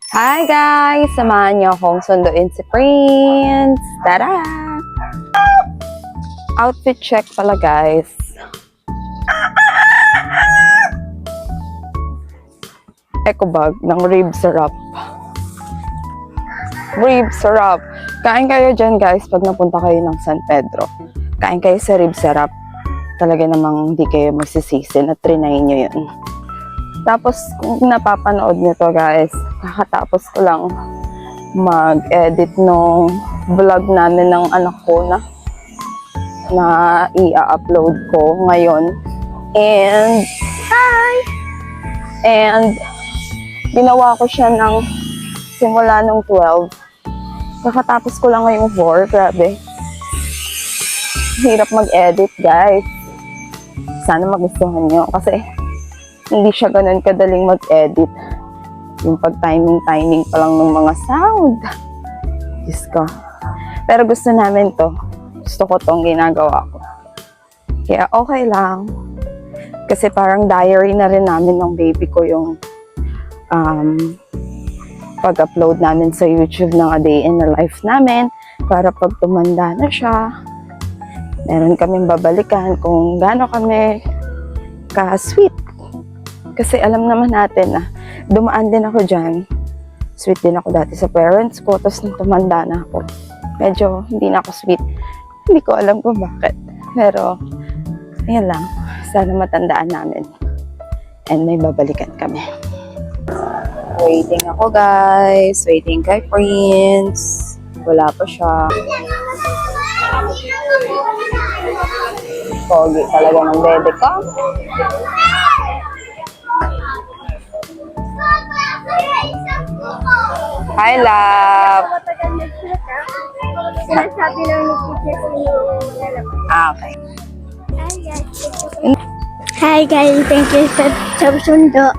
Hi guys! Samahan niyo akong sunduin si Prince! Tara! Outfit check pala guys. Eco bag ng rib syrup. Rib syrup. Kain kayo dyan guys pag napunta kayo ng San Pedro. Kain kayo sa rib syrup. Talaga namang hindi kayo magsisisi na trinayin nyo yun. Tapos kung napapanood nyo to guys, kakatapos ko lang mag-edit nung vlog namin ng anak ko na i-upload ko ngayon. And ginawa ko siya ng simula nung 12. Kakatapos ko lang ngayong 4. Grabe. Hirap mag-edit guys. Sana magustuhan nyo kasi hindi siya ganun kadaling mag-edit. Yung pag-timing pa lang ng mga sound. Diyos ko. Pero gusto namin to. Gusto ko tong ginagawa ko. Kaya okay lang. Kasi parang diary na rin namin ng baby ko yung pag-upload namin sa YouTube ng A Day in the Life namin. Para pag tumanda na siya, meron kaming babalikan kung gaano kami ka-sweet. Kasi alam naman natin na dumaan din ako dyan. Sweet din ako dati sa parents ko. Tapos nung tumanda na ako, medyo hindi na ako sweet. Hindi ko alam kung bakit. Pero, ayan lang. Sana matandaan namin. And may babalikan kami. Waiting ako guys. Waiting kay Prince. Wala pa siya. Pogi talaga ng bebe ko. Hi, love! Sinasabi lang ni teacher Okay. Hi guys, thank you sa sundo.